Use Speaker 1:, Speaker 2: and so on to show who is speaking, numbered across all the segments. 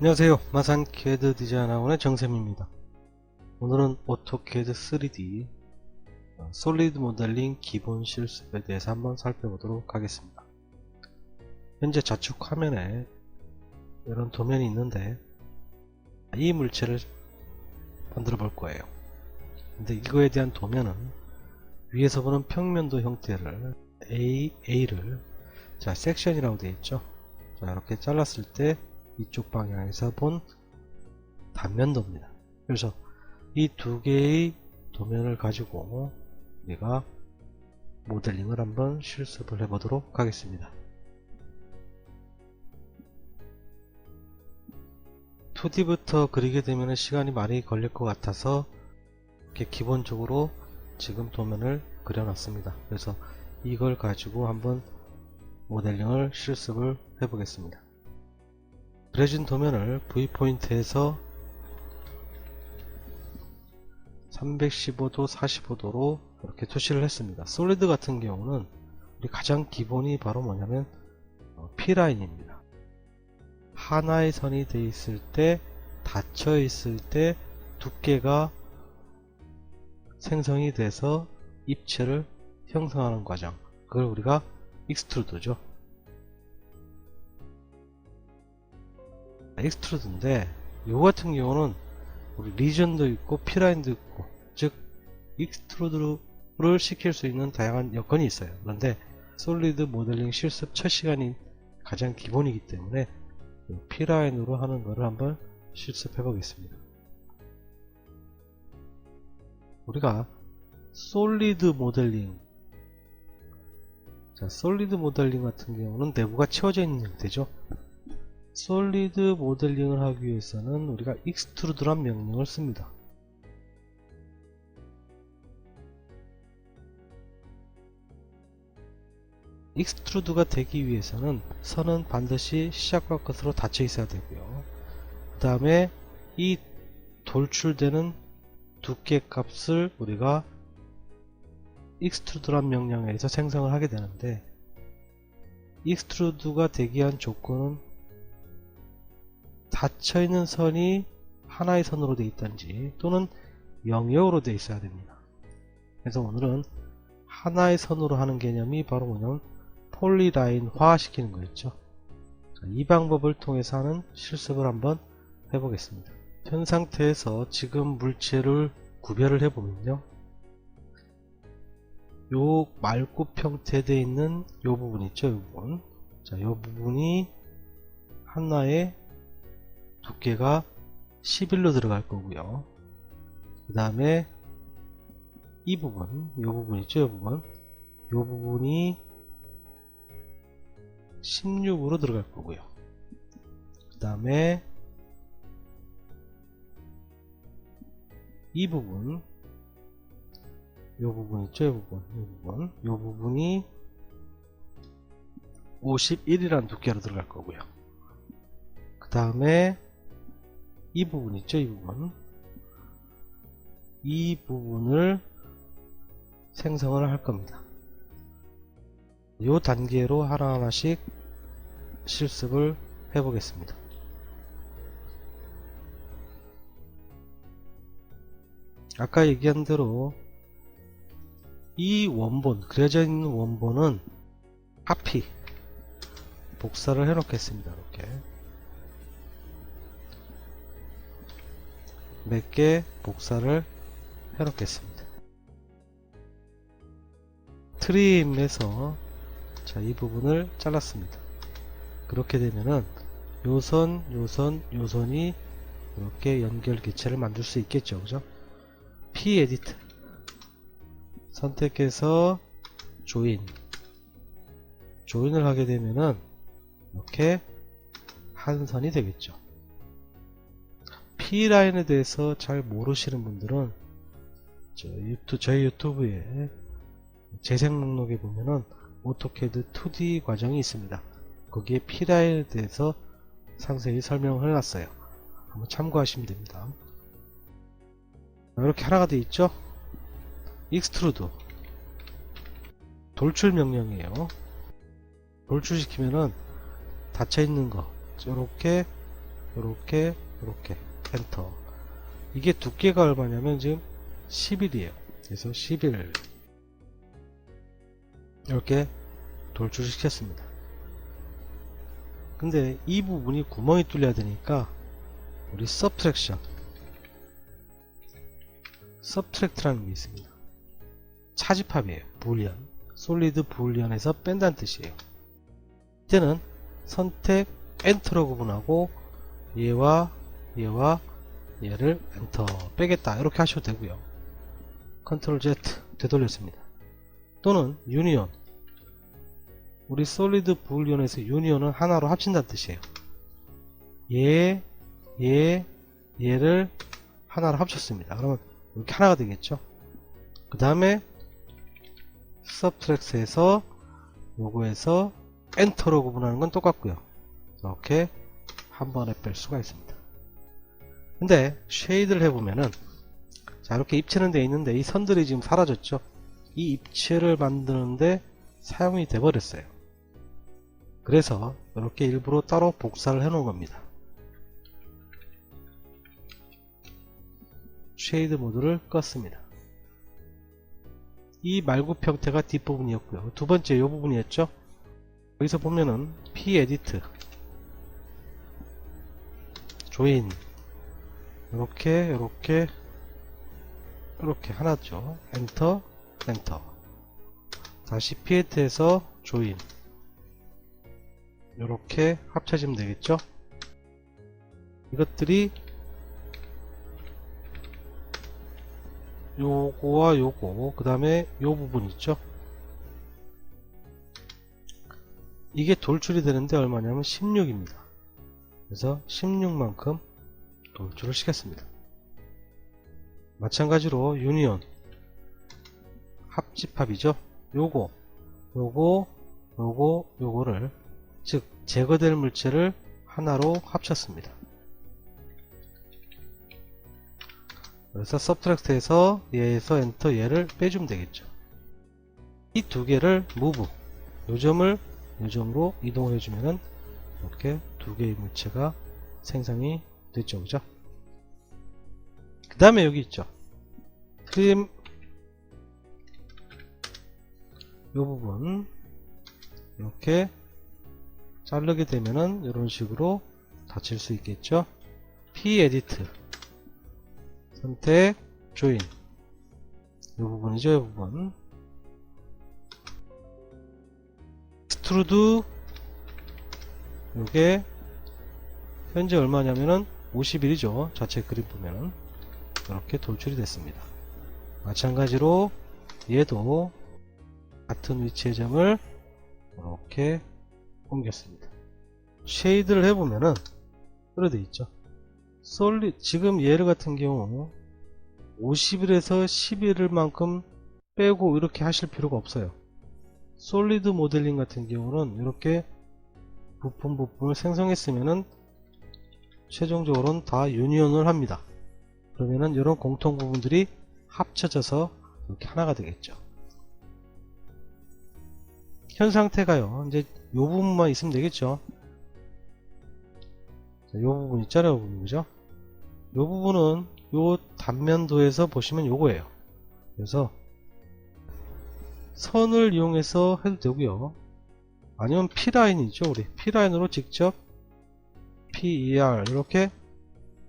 Speaker 1: 안녕하세요. 마산 CAD 디자인 학원의 정쌤입니다. 오늘은 오토캐드 3D 솔리드 모델링 기본 실습에 대해서 한번 살펴보도록 하겠습니다. 현재 좌측 화면에 이런 도면이 있는데 이 물체를 만들어 볼 거예요. 근데 이거에 대한 도면은 위에서 보는 평면도 형태를 A를 섹션이라고 되어 있죠. 이렇게 잘랐을 때 이쪽 방향에서 본 단면도입니다. 그래서 이 두 개의 도면을 가지고 우리가 모델링을 한번 실습을 해보도록 하겠습니다. 2D부터 그리게 되면 시간이 많이 걸릴 것 같아서 이렇게 기본적으로 지금 도면을 그려놨습니다. 그래서 이걸 가지고 한번 모델링을 실습을 해보겠습니다. 그려진 도면을 V포인트에서 315도, 45도로 이렇게 표시를 했습니다. 솔리드 같은 경우는 우리 가장 기본이 바로 뭐냐면 P라인입니다. 하나의 선이 되어 있을 때, 닫혀 있을 때 두께가 생성이 돼서 입체를 형성하는 과정, 그걸 우리가 익스트루드죠. 익스트루드인데 요 같은 경우는 우리 리전도 있고 P라인도 있고, 즉 익스트루드를 시킬 수 있는 다양한 여건이 있어요. 그런데 솔리드 모델링 실습 첫 시간이 가장 기본이기 때문에 P라인으로 하는 거를 한번 실습해 보겠습니다. 우리가 솔리드 모델링, 솔리드 모델링 같은 경우는 내부가 채워져 있는 형태죠. 솔리드 모델링을 하기 위해서는 우리가 익스트루드란 명령을 씁니다. 익스트루드가 되기 위해서는 선은 반드시 시작과 끝으로 닫혀 있어야 되고요. 그 다음에 이 돌출되는 두께 값을 우리가 익스트루드란 명령에 의해서 생성을 하게 되는데, 익스트루드가 되기 위한 조건은 닫혀있는 선이 하나의 선으로 되어 있든지 또는 영역으로 되어 있어야 됩니다. 그래서 오늘은 하나의 선으로 하는 개념이 바로 뭐냐면 폴리라인화 시키는 거였죠. 이 방법을 통해서 하는 실습을 한번 해보겠습니다. 현 상태에서 지금 물체를 구별을 해보면요, 요 말굽 형태되어 있는 요 부분 있죠. 요 부분. 요 부분이 하나의 두께가 11로 들어갈 거고요. 그 다음에 이 부분, 요 부분 있죠. 요 부분. 요 부분이 16으로 들어갈 거고요. 그 다음에 이 부분, 요 부분 있죠. 요 부분, 요 부분. 요 부분이 51이라는 두께로 들어갈 거고요. 그 다음에 이 부분 있죠. 이 부분. 이 부분을 생성을 할 겁니다. 이 단계로 하나하나씩 실습을 해보겠습니다. 아까 얘기한 대로 이 원본, 그려져 있는 원본은 하피 복사를 해 놓겠습니다. 이렇게 몇 개 복사를 해 놓겠습니다. 트림에서 이 부분을 잘랐습니다. 그렇게 되면은 요선, 요선, 요선이 이렇게 연결 개체를 만들 수 있겠죠. 그죠? P 에디트 선택해서 조인을 하게 되면은 이렇게 한 선이 되겠죠. P라인에 대해서 잘 모르시는 분들은 저희 유튜브에 재생 목록에 보면은 오토캐드 2D 과정이 있습니다. 거기에 P라인에 대해서 상세히 설명을 해놨어요. 한번 참고하시면 됩니다. 이렇게 하나가 되어 있죠. 익스트루드 돌출 명령이에요. 돌출시키면은 닫혀있는 거 이렇게 요렇게 엔터. 이게 두께가 얼마냐면 지금 11이에요. 그래서 11 이렇게 돌출시켰습니다. 근데 이 부분이 구멍이 뚫려야 되니까 우리 subtract라는 게 있습니다. 차집합이에요. 불리언, 솔리드 불리언에서 뺀다는 뜻이에요. 이때는 선택 엔터로 구분하고 얘와 얘를 엔터 빼겠다 이렇게 하셔도 되고요. 컨트롤 Z 되돌렸습니다. 또는 유니온, 우리 솔리드 불리언에서 유니온은 하나로 합친다는 뜻이에요. 얘를 하나로 합쳤습니다. 그러면 이렇게 하나가 되겠죠. 그 다음에 subtract에서 요거에서 엔터로 구분하는 건 똑같고요. 이렇게 한 번에 뺄 수가 있습니다. 근데 쉐이드를 해보면은 자, 이렇게 입체는 돼 있는데 이 선들이 지금 사라졌죠. 이 입체를 만드는데 사용이 돼 버렸어요. 그래서 이렇게 일부러 따로 복사를 해 놓은 겁니다. 쉐이드 모드를 껐습니다. 이 말굽 형태가 뒷부분이었고요. 두 번째 이 부분이었죠. 여기서 보면은 p-edit 조인 이렇게 하나죠. 엔터 다시 p-edit에서 조인 이렇게 합쳐지면 되겠죠. 이것들이 요거와 요거 그 다음에 요 부분 있죠. 이게 돌출이 되는데 얼마냐면 16입니다. 그래서 16만큼 돌출을 시켰습니다. 마찬가지로 유니온 합집합이죠. 요거를 즉 제거될 물체를 하나로 합쳤습니다. 그래서 subtract에서 얘에서 엔터 얘를 빼주면 되겠죠. 이 두 개를 move 요점을 요점으로 이동을 해주면은 이렇게 두 개의 물체가 생성이 됐죠. 그죠? 그 다음에 여기 있죠. 트림 요 부분 이렇게 자르게 되면은 이런 식으로 닫힐 수 있겠죠. p-edit 선택 조인 이 부분이죠. 이 부분 extrude 요게 현재 얼마냐면은 51이죠. 자체 그림 보면은 이렇게 돌출이 됐습니다. 마찬가지로 얘도 같은 위치의 점을 이렇게 옮겼습니다. 쉐이드를 해보면은 이렇게 돼 있죠. 솔리 지금 얘를 같은 경우 50일에서 11일만큼 빼고 이렇게 하실 필요가 없어요. 솔리드 모델링 같은 경우는 이렇게 부품을 생성했으면은 최종적으로는 다 유니온을 합니다. 그러면은 이런 공통 부분들이 합쳐져서 이렇게 하나가 되겠죠. 현 상태가요. 이제 이 부분만 있으면 되겠죠. 이 부분 있잖아요. 이 부분, 그죠? 이 부분은 요 단면도에서 보시면 요거예요. 그래서 선을 이용해서 해도 되고요. 아니면 P라인이죠. 우리 P라인으로 직접 PER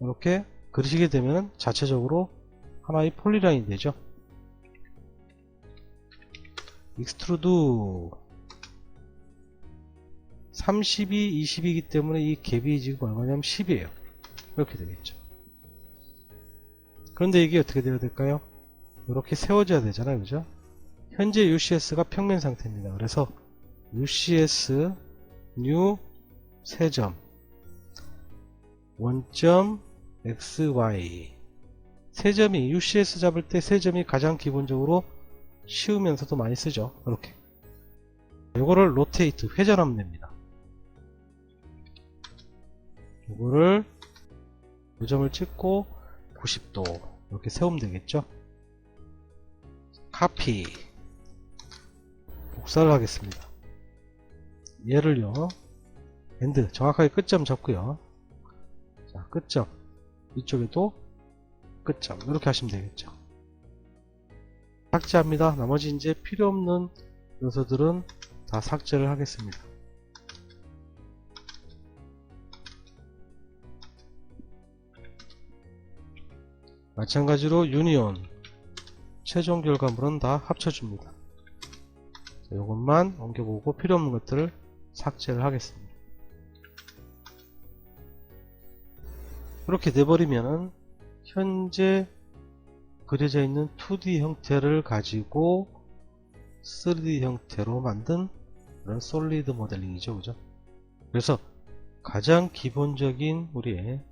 Speaker 1: 이렇게 그리시게 되면 자체적으로 하나의 폴리라인이 되죠. 익스트루드 32, 20이기 때문에 이 갭이 지금 얼마냐면 10이에요. 이렇게 되겠죠. 그런데 이게 어떻게 되어야 될까요? 이렇게 세워져야 되잖아요. 그죠? 현재 UCS가 평면 상태입니다. 그래서 UCS new 세점 원점 XY 세점이 UCS 잡을 때 세점이 가장 기본적으로 쉬우면서도 많이 쓰죠. 이렇게 요거를 로테이트 회전하면 됩니다. 요거를 요점을 찍고 90도 이렇게 세우면 되겠죠. 카피 복사를 하겠습니다. 얘를요 엔드 정확하게 끝점 잡고요. 자, 끝점. 이쪽에도 끝점. 이렇게 하시면 되겠죠. 삭제합니다. 나머지 이제 필요 없는 요소들은 다 삭제를 하겠습니다. 마찬가지로 유니온 최종 결과물은 다 합쳐줍니다. 이것만 옮겨보고 필요 없는 것들을 삭제를 하겠습니다. 이렇게 돼버리면은 현재 그려져 있는 2D 형태를 가지고 3D 형태로 만든 그런 솔리드 모델링이죠. 그죠? 그래서 가장 기본적인 우리의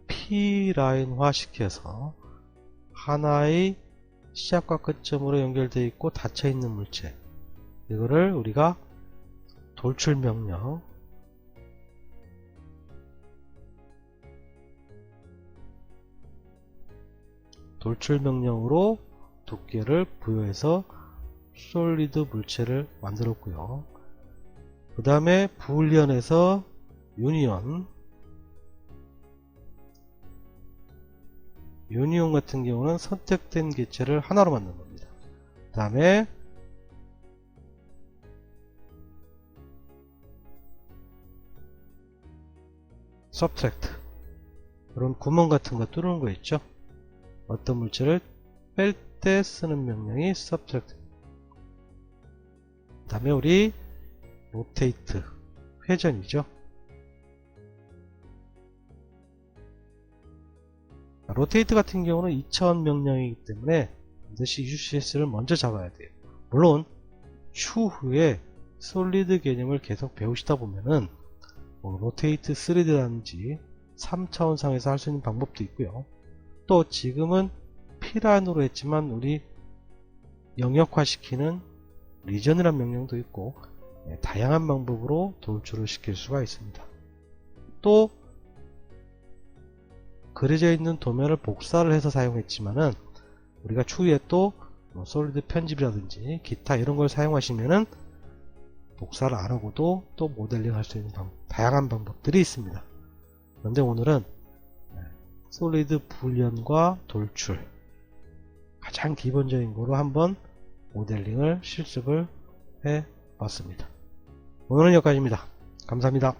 Speaker 1: P라인화 시켜서 하나의 시작과 끝점으로 연결되어 있고 닫혀 있는 물체, 이거를 우리가 돌출 명령 돌출명령으로 두께를 부여해서 솔리드 물체를 만들었고요. 그 다음에 불리언에서 유니온 같은 경우는 선택된 객체를 하나로 만든 겁니다. 그 다음에 subtract, 이런 구멍 같은 거 뚫는 거 있죠. 어떤 물체를 뺄 때 쓰는 명령이 subtract. 그 다음에 우리 rotate, 회전이죠. rotate 같은 경우는 2차원 명령이기 때문에 반드시 UCS를 먼저 잡아야 돼요. 물론 추후에 솔리드 개념을 계속 배우시다 보면은 rotate 3D라든지 3차원상에서 할 수 있는 방법도 있고요. 또 지금은 P라인으로 했지만 우리 영역화시키는 리전이라는 명령도 있고 다양한 방법으로 돌출을 시킬 수가 있습니다. 또 그려져 있는 도면을 복사를 해서 사용했지만은 우리가 추후에 또 솔리드 편집이라든지 기타 이런 걸 사용하시면은 복사를 안 하고도 또 모델링 할 수 있는 다양한 방법들이 있습니다. 그런데 오늘은 솔리드 불연과 돌출 가장 기본적인 거로 한번 모델링을 실습을 해 봤습니다. 오늘은 여기까지입니다. 감사합니다.